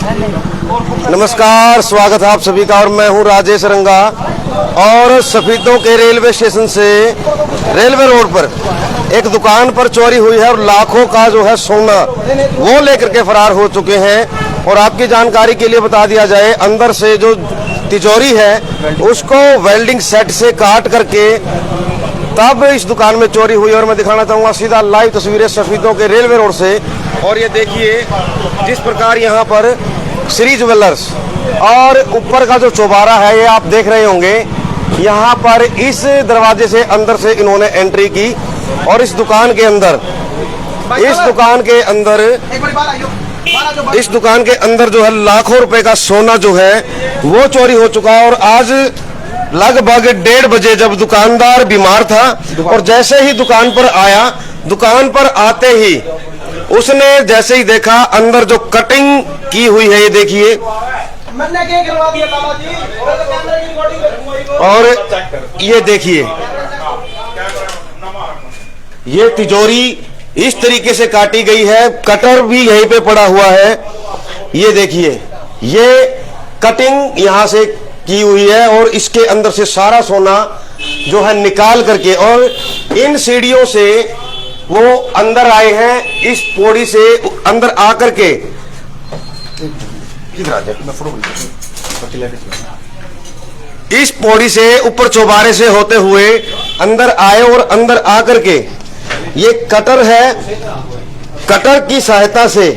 नमस्कार, स्वागत है आप सभी का। और मैं हूं राजेश रंगा और सफीदों के रेलवे स्टेशन से रेलवे रोड पर एक दुकान पर चोरी हुई है और लाखों का जो है सोना वो लेकर के फरार हो चुके हैं। और आपकी जानकारी के लिए बता दिया जाए, अंदर से जो तिजोरी है उसको वेल्डिंग सेट से काट करके तब इस दुकान में चोरी हुई। और मैं दिखाना चाहूंगा सीधा लाइव तस्वीरें सफीदों के रेलवे रोड से। और ये देखिए जिस प्रकार यहाँ पर श्री ज्वेलर्स और ऊपर का जो चौबारा है ये आप देख रहे होंगे। यहाँ पर इस दरवाजे से अंदर से इन्होंने एंट्री की और इस दुकान के अंदर जो है लाखों रुपए का सोना जो है वो चोरी हो चुका है। और आज लगभग 1:30 बजे जब दुकानदार बीमार था और जैसे ही दुकान पर आया, दुकान पर आते ही उसने जैसे ही देखा अंदर जो कटिंग की हुई है ये देखिए, और ये देखिए ये तिजोरी इस तरीके से काटी गई है, कटर भी यहीं पे पड़ा हुआ है। ये देखिए ये कटिंग यहां से की हुई है और इसके अंदर से सारा सोना जो है निकाल करके, और इन सीढ़ियों से वो अंदर आए हैं। इस पौड़ी से अंदर आकर के इस पौड़ी से ऊपर चौबारे से होते हुए अंदर आए और अंदर आकर के ये कटर है, कटर की सहायता से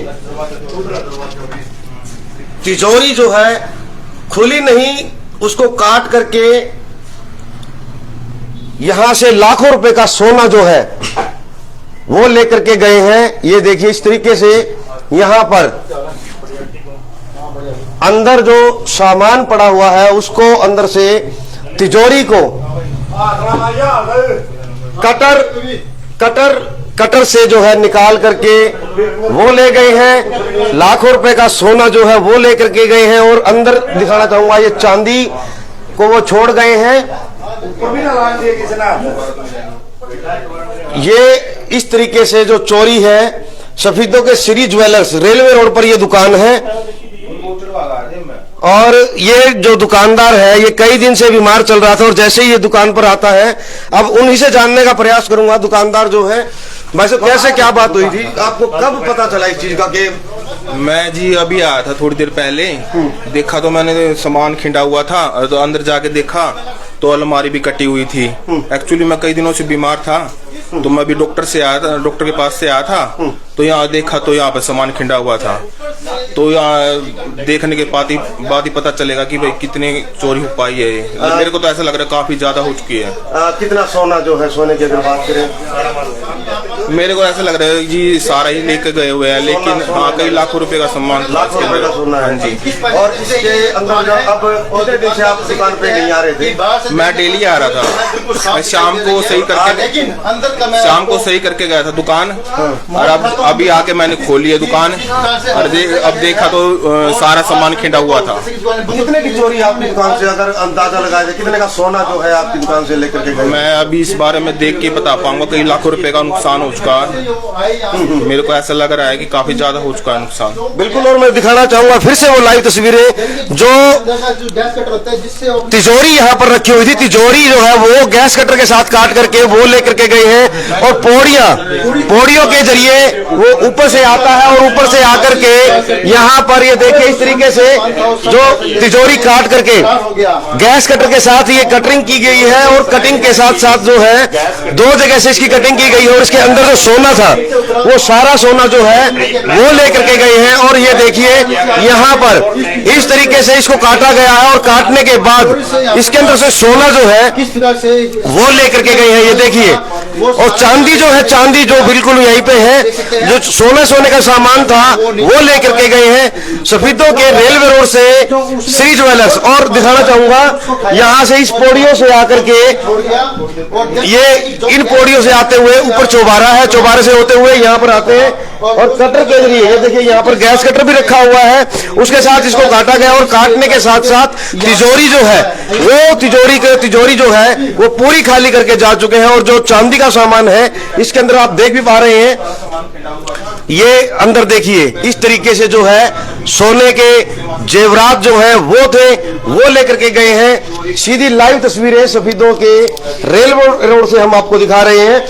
तिजोरी जो है खुली नहीं, उसको काट करके यहां से लाखों रुपए का सोना जो है वो लेकर के गए हैं। ये देखिए इस तरीके से यहां पर अंदर जो सामान पड़ा हुआ है उसको अंदर से तिजोरी को कटर से जो है निकाल करके वो ले गए हैं। लाखों रुपए का सोना जो है वो लेकर के गए हैं। और अंदर दिखाना चाहूंगा ये चांदी को वो छोड़ गए हैं। ये इस तरीके से जो चोरी है सफीदों के श्री ज्वेलर्स रेलवे रोड पर ये दुकान है। और ये जो दुकानदार है ये कई दिन से बीमार चल रहा था और जैसे ही ये दुकान पर आता है, अब उन्हीं से जानने का प्रयास करूंगा। दुकानदार जो है भाई साहब कैसे क्या बात हुई थी, आपको कब पता चला इस चीज का? कि मैं जी अभी आया था थोड़ी देर पहले, देखा तो मैंने सामान खिंडा हुआ था, तो अंदर जाके देखा तो अलमारी भी कटी हुई थी। एक्चुअली मैं कई दिनों से बीमार था तो मैं भी डॉक्टर के पास से आया था, तो यहाँ देखा तो यहाँ पे सामान खिंडा हुआ था। तो यहाँ देखने के बाद ही पता चलेगा कि भाई कितने चोरी हो पाई है। मेरे को तो ऐसा लग रहा है काफी ज्यादा हो चुकी है। कितना सोना जो है, सोने की अगर बात करें, मेरे को ऐसा लग रहा है जी सारा ही लेके गए हुए हैं, लेकिन हाँ कई लाखों रुपए का सामान, लाखों रुपए का सोना है जी। और इसके अंदर अब कितने दिन से आप दुकान पे नहीं आ रहे थे? मैं डेली आ रहा था, मैं शाम को सही करके गया था दुकान, और अब अभी आके मैंने खोली है दुकान और अब देखा तो सारा सामान खिंडा हुआ था। कितने की चोरी आपकी दुकान से, अगर अंदाजा लगाया जाए कितने का सोना जो है आपकी दुकान से लेकर के गए? मैं अभी इस बारे में देख के बता पाऊंगा, कई लाखों रुपए का नुकसान हो चुका है। मेरे को ऐसा लग रहा है कि काफी ज्यादा हो चुका है नुकसान। बिल्कुल। और मैं दिखाना चाहूंगा फिर से वो लाइव तस्वीरें जो तिजोरी यहाँ पर रखी हुई थी। तिजोरी जो है वो गैस कटर के साथ काट करके वो लेकर के गए हैं और पौड़ियों के जरिए वो ऊपर से आता है और ऊपर से आकर के यहाँ पर ये देखिए इस तरीके से जो तिजोरी काट करके गैस कटर के साथ ये कटिंग की गई है। और कटिंग के साथ साथ जो है 2 जगह से इसकी कटिंग की गई है और इसके अंदर जो सोना था वो सारा सोना जो है वो लेकर के गए हैं। और ये देखिए यहाँ पर इस तरीके से इसको काटा गया है और काटने के बाद इसके अंदर से सोना जो है वो लेकर के गए हैं। ये देखिए, और चांदी जो है, चांदी जो बिल्कुल यहीं पे है, जो सोने का सामान था वो लेकर के गए हैं सफीदों के रेलवे रोड से श्री ज्वेलर्स। और दिखाना चाहूंगा यहाँ से इस पौड़ियों से आकर के ये इन पौड़ियों से आते हुए ऊपर चौबारा है, चौबारे से होते हुए यहाँ पर आते हैं और कटर के जरिए ये देखिए यहाँ पर गैस कटर भी रखा हुआ है, उसके साथ इसको काटा गया। और काटने के साथ साथ तिजोरी जो है वो तिजोरी जो है वो पूरी खाली करके जा चुके हैं। और जो चांदी का सामान है इसके अंदर आप देख भी पा रहे हैं, ये अंदर देखिए, इस तरीके से जो है सोने के जेवरात जो है वो थे, वो लेकर के गए हैं। सीधी लाइव तस्वीरें सफीदों के रेलवे रोड से हम आपको दिखा रहे हैं।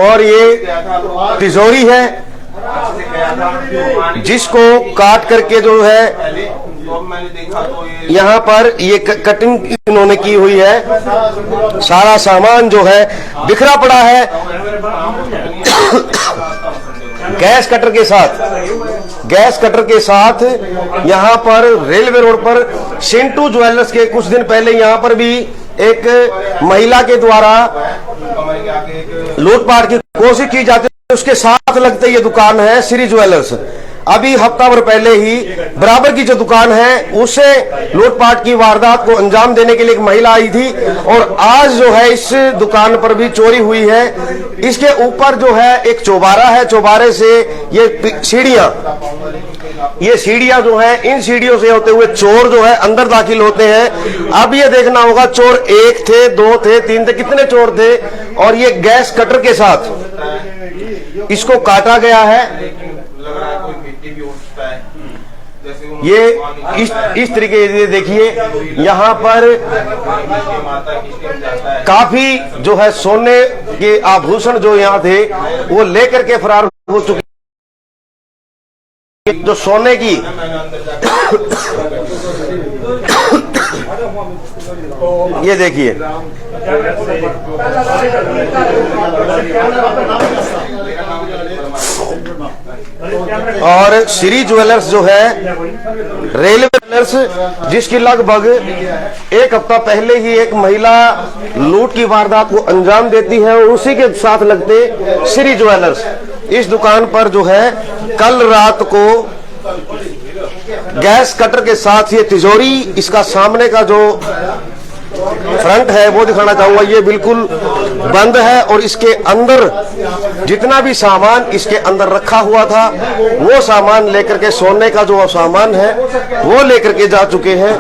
और ये तिजोरी है जिसको काट करके जो है यहाँ पर ये कटिंग इन्होंने की हुई है। सारा सामान जो है बिखरा पड़ा है। गैस कटर के साथ यहाँ पर रेलवे रोड पर सिंटू ज्वेलर्स के कुछ दिन पहले यहाँ पर भी एक महिला के द्वारा लूटपाट की कोशिश की जाती है। उसके साथ लगते ये दुकान है श्री ज्वेलर्स। अभी हफ्ता भर पहले ही बराबर की जो दुकान है उसे लूटपाट की वारदात को अंजाम देने के लिए एक महिला आई थी और आज जो है इस दुकान पर भी चोरी हुई है। इसके ऊपर जो है एक चौबारा है, चौबारे से ये सीढ़ियां जो है, इन सीढ़ियों से होते हुए चोर जो है अंदर दाखिल होते हैं। अब ये देखना होगा चोर 1 थे, 2 थे, 3 थे, कितने चोर थे। और ये गैस कटर के साथ इसको काटा गया है। ये इस तरीके से देखिए, यहाँ पर काफी जो है सोने के आभूषण जो यहाँ थे वो लेकर के फरार हो चुके। जो सोने की ये देखिए, और श्री ज्वेलर्स जो है रेलवे ज्वेलर्स, जिसकी लगभग 1 हफ्ता पहले ही एक महिला लूट की वारदात को अंजाम देती है और उसी के साथ लगते श्री ज्वेलर्स। इस दुकान पर जो है कल रात को गैस कटर के साथ ये तिजोरी, इसका सामने का जो फ्रंट है वो दिखाना चाहूंगा, ये बिल्कुल बंद है और इसके अंदर जितना भी सामान इसके अंदर रखा हुआ था वो सामान लेकर के, सोने का जो सामान है वो लेकर के जा चुके हैं।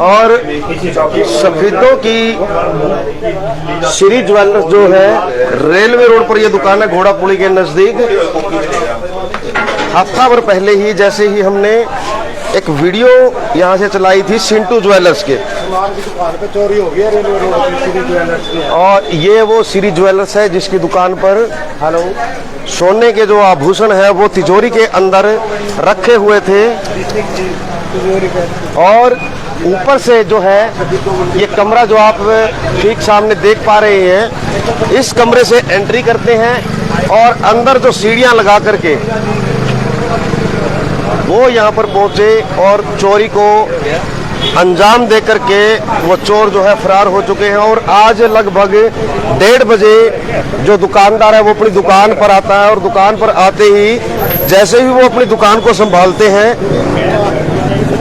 और सफेदों की श्री ज्वेलर्स जो है रेलवे रोड पर, यह दुकान है घोड़ा पुली के नजदीक। हफ्ता भर पहले ही जैसे ही हमने एक वीडियो यहाँ से चलाई थी सिंटू ज्वेलर्स के, दुकान पे चोरी हो गई रेलवे रोड पर श्री ज्वेलर्स की। और ये वो श्री ज्वेलर्स है जिसकी दुकान पर सोने के जो आभूषण है वो तिजोरी के अंदर रखे हुए थे। और ऊपर से जो है ये कमरा जो आप ठीक सामने देख पा रहे हैं, इस कमरे से एंट्री करते हैं और अंदर जो सीढ़ियां लगा करके वो यहाँ पर पहुंचे और चोरी को अंजाम दे करके वो चोर जो है फरार हो चुके हैं। और आज लगभग 1:30 बजे जो दुकानदार है वो अपनी दुकान पर आता है और दुकान पर आते ही जैसे ही वो अपनी दुकान को संभालते हैं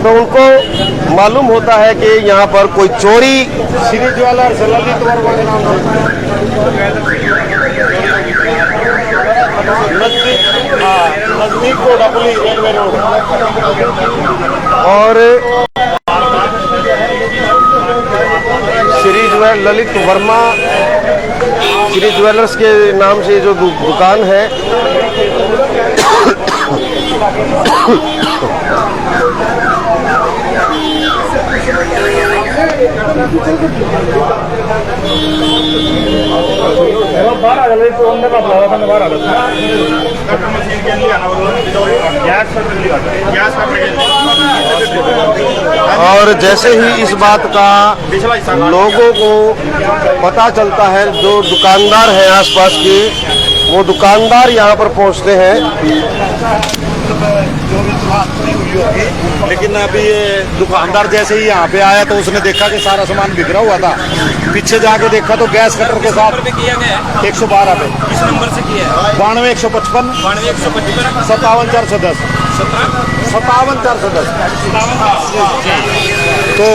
तो उनको मालूम होता है कि यहाँ पर कोई चोरी। श्री ज्वेलर्स ललित वर्मा के नाम नजदीक घोड़ा पुली रेलवे रोड। और श्री ज्वेलर्स ललित वर्मा श्री ज्वेलर्स के नाम से जो दुकान है और जैसे ही इस बात का लोगों को पता चलता है, जो दुकानदार हैं आसपास के, वो दुकानदार यहाँ पर पहुँचते हैं। लेकिन अभी ये दुकानदार जैसे ही यहाँ पे आया तो उसने देखा कि सारा सामान बिखरा हुआ था। पीछे जाके देखा तो गैस कटर के साथ 112 पे। किस नंबर से किया है? 92 155 57 410 57 410। तो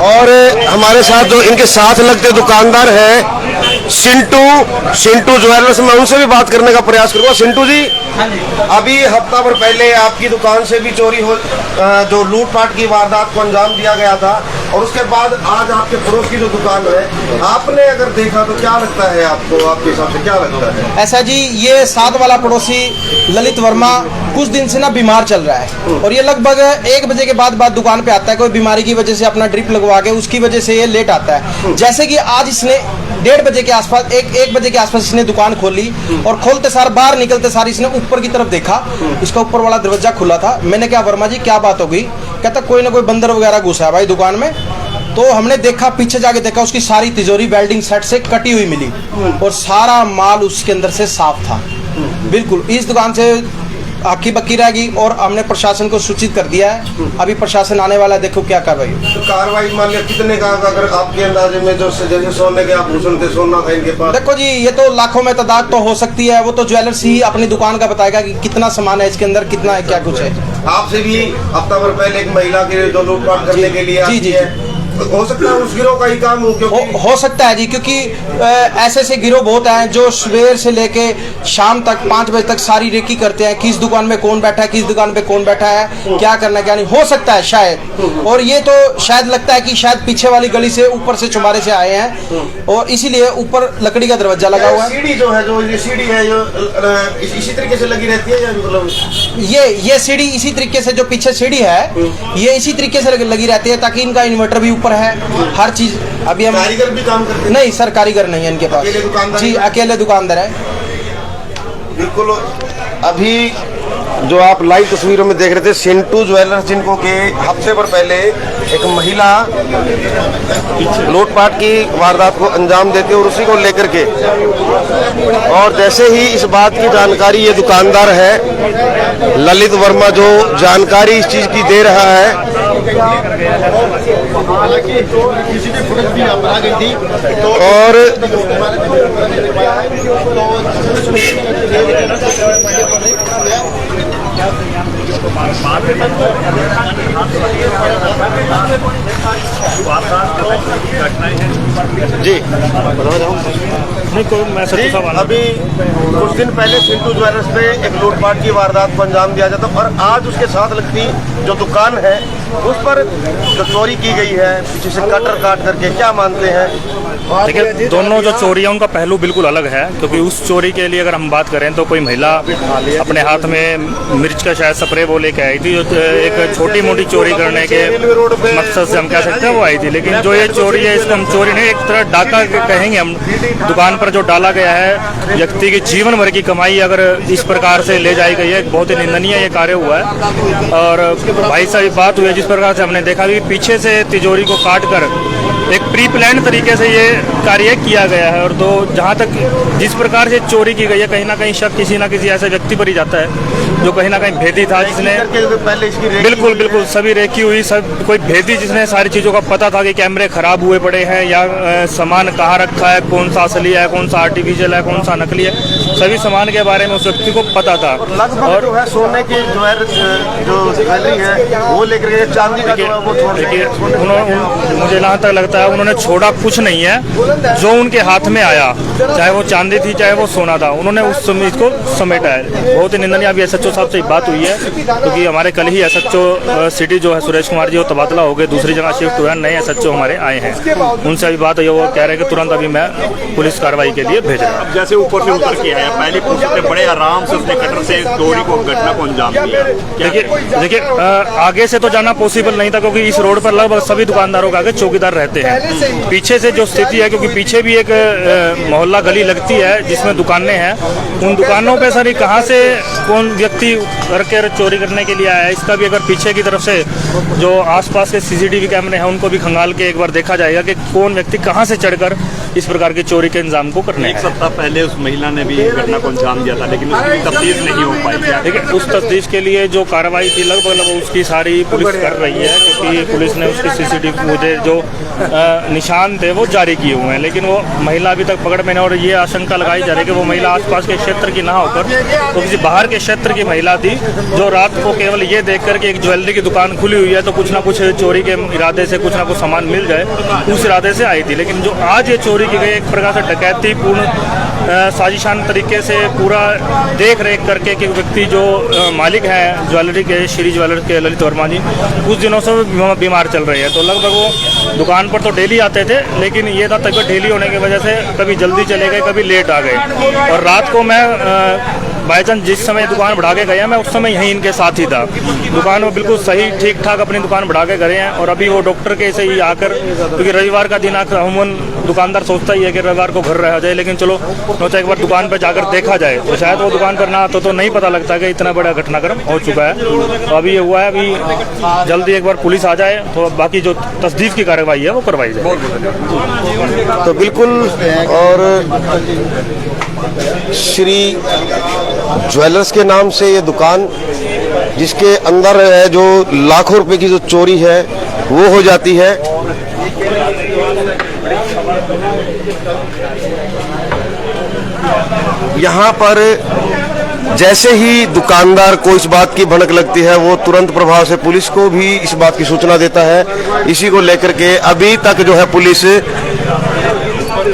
और हमारे साथ जो इनके साथ लगते दुकानदार हैं सिंटू ज्वेलर्स में उनसे भी बात करने का प्रयास करूंगा। सिंटू जी, अभी हफ्ता भर पहले आपकी दुकान से भी चोरी हो, जो लूटपाट की वारदात को अंजाम दिया गया था, और उसके बाद आज आपके पड़ोस की जो दुकान है, आपने अगर देखा तो क्या लगता है आपको, आपके हिसाब से क्या लगता है? ऐसा जी, ये साथ वाला पड़ोसी ललित वर्मा कुछ दिन से ना बीमार चल रहा है, और ये लगभग 1 बजे के बाद दुकान पे आता है, कोई बीमारी की वजह से अपना ड्रिप लगवा के, उसकी वजह से ये लेट आता है। जैसे कि आज इसने 1:30 बजे के आसपास, 1 बजे के आसपास इसने दुकान खोली, और खोलते सार, बाहर निकलते सार इसने ऊपर की तरफ देखा, इसका ऊपर वाला दरवाजा खुला था। मैंने कहा वर्मा जी क्या बात हो गई? कहता कोई ना कोई बंदर वगैरह घुसा है भाई दुकान में। तो हमने देखा, पीछे जाके देखा, उसकी सारी तिजोरी वेल्डिंग सेट से कटी हुई मिली, और सारा माल उसके अंदर से साफ था बिल्कुल। इस दुकान से आखी बक्की रहेगी, और हमने प्रशासन को सूचित कर दिया है। अभी प्रशासन आने वाला है, देखो क्या कार्रवाई। तो कार्रवाई मान लिया कितने का, अगर आपके अंदाजे में जो जैसे सोने के आभूषण थे, सोना था इनके पास? देखो जी, ये तो लाखों में तादाद तो हो सकती है, वो तो ज्वेलर्स ही अपनी दुकान का बताएगा कि कितना सामान है इसके अंदर, कितना है, क्या कुछ है। आपसे भी हफ्ता भर पहले एक महिला के जो लूटपाट करने के लिए जी, जी, हो सकता है उस गिरोह का ही काम हो, क्योंकि हो सकता है जी, क्योंकि ऐसे ऐसे गिरोह बहुत हैं जो सवेर से लेके शाम तक 5 बजे तक सारी रेकी करते हैं, किस दुकान में कौन बैठा है, किस दुकान पे कौन बैठा है, क्या करना क्या नहीं। हो सकता है शायद, और ये तो शायद लगता है कि शायद पीछे वाली गली से, ऊपर से चुमारे से आए हैं, और इसीलिए ऊपर लकड़ी का दरवाजा लगा हुआ है। सीढ़ी जो है, जो ये सीढ़ी है, जो इसी तरीके से लगी रहती है, या मतलब ये सीढ़ी इसी तरीके से, जो पीछे सीढ़ी है ये इसी तरीके से लगी रहती है, ताकि इनका इन्वर्टर भी ऊपर है, हर चीज। अभी हम कारीगर भी काम करते हैं? नहीं सर, कारीगर नहीं है इनके पास। अकेले दुकानदार? जी, अकेले दुकानदार है बिल्कुल। अभी जो आप लाइव तस्वीरों में देख रहे थे, सिंटू ज्वेलर्स, जिनको के हफ्ते भर पहले एक महिला लूटपाट की वारदात को अंजाम देती है, और उसी को लेकर के, और जैसे ही इस बात की जानकारी ये दुकानदार है ललित वर्मा, जो जानकारी इस चीज की दे रहा है, और जी अभी कुछ दिन पहले सिंटू ज्वेलर्स पे एक लूटपाट की वारदात को अंजाम दिया जाता, और आज उसके साथ लगती जो दुकान है उस पर जो चोरी की गई है, पीछे से कटर काट करके, क्या मानते हैं? देखिए, दोनों जो चोरी है उनका पहलू बिल्कुल अलग है, क्योंकि उस चोरी के लिए अगर हम बात करें तो कोई महिला अपने हाथ में मिर्च का शायद स्प्रे वो लेके आई थी, जो एक छोटी मोटी चोरी करने के मकसद से हम कह सकते हैं वो आई थी। लेकिन जो ये चोरी है, इसको हम चोरी नहीं, एक तरह डाका कहेंगे हम। दुकान पर जो डाला गया है, व्यक्ति की जीवन भर की कमाई अगर इस प्रकार से ले जाई गई है, बहुत ही निंदनीय ये कार्य हुआ है। और भाई साहब बात हुई है जिस प्रकार से हमने देखा कि पीछे से तिजोरी को काट कर एक प्री प्लान तरीके से ये कार्य किया गया है, और तो जहाँ तक जिस प्रकार से चोरी की गई है, कहीं ना कहीं शक किसी ना किसी ऐसे व्यक्ति पर ही जाता है जो कहीं ना कहीं भेदी था, जिसने बिल्कुल सभी रेकी हुई, सब कोई भेदी जिसने सारी चीज़ों का पता था कि कैमरे खराब हुए पड़े हैं, या सामान कहाँ रखा है, कौन सा असली है, कौन सा आर्टिफिशियल है, कौन सा नकली है, सभी सामान के बारे में उस व्यक्ति को पता था। और जो है सोने की जो ज्वेलरी है वो लेकर के, चांदी का जो है वो छोड़ दिया। मुझे जहाँ तक लगता है उन्होंने छोड़ा कुछ नहीं है, जो उनके हाथ में आया, चाहे वो चांदी थी चाहे वो सोना था, उन्होंने उस समय इसको समेटा है। बहुत ही निंदनीय। अभी एसएचओ साहब से बात हुई है, क्योंकि हमारे कल ही एसएचओ सिटी जो है सुरेश कुमार जी, वो तबादला हो गए, दूसरी जगह शिफ्ट हुए हैं, नए एसएचओ हमारे आए हैं, उनसे अभी बात हुई है, वो कह रहे हैं कि तुरंत अभी मैं पुलिस कार्रवाई के लिए भेज रहा हूँ। जैसे ऊपर से उतर के आया, पहले पूछते बड़े आराम से उसने कटर से चोरी को, घटना को अंजाम दिया। देखिए आगे से तो जाना पॉसिबल नहीं था, क्योंकि इस रोड पर लगभग सभी दुकानदारों के आगे चौकीदार रहते हैं। पीछे से जो स्थिति है, क्योंकि पीछे भी एक मोहल्ला गली लगती है जिसमें दुकानें हैं, उन दुकानों पे सर कहाँ से कौन व्यक्ति करके चोरी करने के लिए आया है, इसका भी अगर पीछे की तरफ से जो आसपास के सीसीटीवी कैमरे हैं उनको भी खंगाल के एक बार देखा जाएगा कि कौन व्यक्ति कहाँ से चढ़कर इस प्रकार की चोरी के इंजाम को करने। एक सप्ताह पहले उस महिला ने भी घटना को अंजाम दिया था, लेकिन उसकी तफ्तीश नहीं हो पाई। देखिए उस तफ्तीश के लिए जो कार्रवाई थी लगभग उसकी सारी पुलिस कर रही है, क्योंकि पुलिस ने उसकी सीसीटीवी फुटेज जो निशान थे वो जारी किए हुए हैं, लेकिन वो महिला अभी तक पकड़ में नहीं। और ये आशंका लगाई जा रही है कि वो महिला आसपास के क्षेत्र की ना होकर तो किसी बाहर के क्षेत्र की महिला थी, जो रात को केवल ये देख कर के एक ज्वेलरी की दुकान खुली हुई है तो कुछ ना कुछ चोरी के इरादे से कुछ ना कुछ सामान मिल जाए उस इरादे से आई थी। लेकिन जो आज ये चोरी की गई एक प्रकार से डकैती पूर्ण साजिशान तरीके से पूरा देख रेख करके कि व्यक्ति जो मालिक है ज्वेलरी के, श्री ज्वेलर्स के ललित वर्मा जी, कुछ दिनों से बीमार चल रहे हैं। तो लगभग वो दुकान पर तो डेली आते थे, लेकिन ये था तबियत डेली होने की वजह से कभी जल्दी चले गए, कभी लेट आ गए। और रात को मैं बाई चांस जिस समय दुकान बढ़ा के गया मैं उस समय यहीं इनके साथ ही था। दुकान में बिल्कुल सही ठीक ठाक अपनी दुकान बढ़ा के गए हैं। और अभी वो डॉक्टर के से ही आकर, क्योंकि रविवार का दिन आकर अमूमन दुकानदार सोचता ही है कि रविवार को घर रह जाए, लेकिन चलो सोचा एक बार दुकान पर जाकर देखा जाए। तो शायद वो दुकान पर ना आता तो नहीं पता लगता कि इतना बड़ा घटनाक्रम हो चुका है। तो अभी ये हुआ है, अभी जल्दी एक बार पुलिस आ जाए तो बाकी जो तस्दीक की कार्रवाई है वो करवाई जाए। तो बिल्कुल, और श्री ज्वेलर्स के नाम से ये दुकान, जिसके अंदर है जो लाखों रुपए की जो चोरी है वो हो जाती है। यहाँ पर जैसे ही दुकानदार को इस बात की भनक लगती है वो तुरंत प्रभाव से पुलिस को भी इस बात की सूचना देता है। इसी को लेकर के अभी तक जो है पुलिस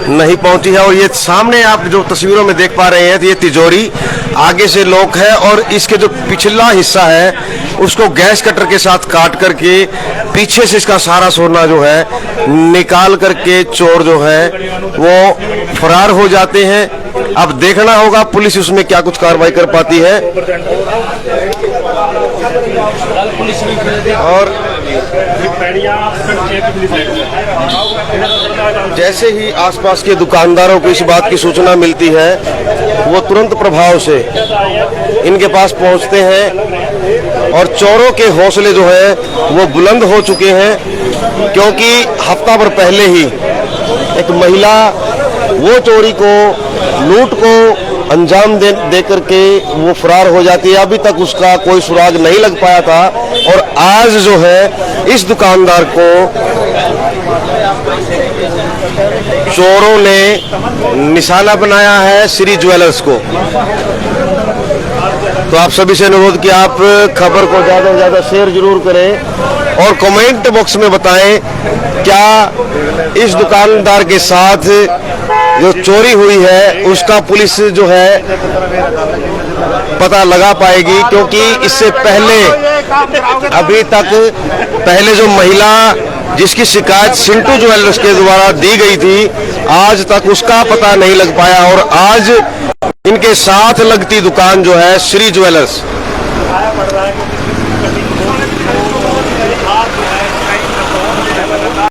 नहीं पहुंची है। और ये सामने आप जो तस्वीरों में देख पा रहे हैं, तो ये तिजोरी आगे से लॉक है और इसके जो पिछला हिस्सा है उसको गैस कटर के साथ काट करके पीछे से इसका सारा सोना जो है निकाल करके चोर जो है वो फरार हो जाते हैं। अब देखना होगा पुलिस उसमें क्या कुछ कार्रवाई कर पाती है। और जैसे ही आसपास के दुकानदारों को इस बात की सूचना मिलती है वो तुरंत प्रभाव से इनके पास पहुंचते हैं। और चोरों के हौसले जो है वो बुलंद हो चुके हैं, क्योंकि हफ्ता भर पहले ही एक महिला वो चोरी को, लूट को अंजाम दे करके वो फरार हो जाती है। अभी तक उसका कोई सुराग नहीं लग पाया था और आज जो है इस दुकानदार को चोरों ने निशाना बनाया है, श्री ज्वेलर्स को। तो आप सभी से अनुरोध कि आप खबर को ज़्यादा से ज़्यादा शेयर जरूर करें और कमेंट बॉक्स में बताएं क्या इस दुकानदार के साथ जो चोरी हुई है उसका पुलिस जो है पता लगा पाएगी। क्योंकि इससे पहले अभी तक पहले जो महिला जिसकी शिकायत सिंटू ज्वेलर्स के द्वारा दी गई थी, आज तक उसका पता नहीं लग पाया। और आज इनके साथ लगती दुकान जो है श्री ज्वेलर्स,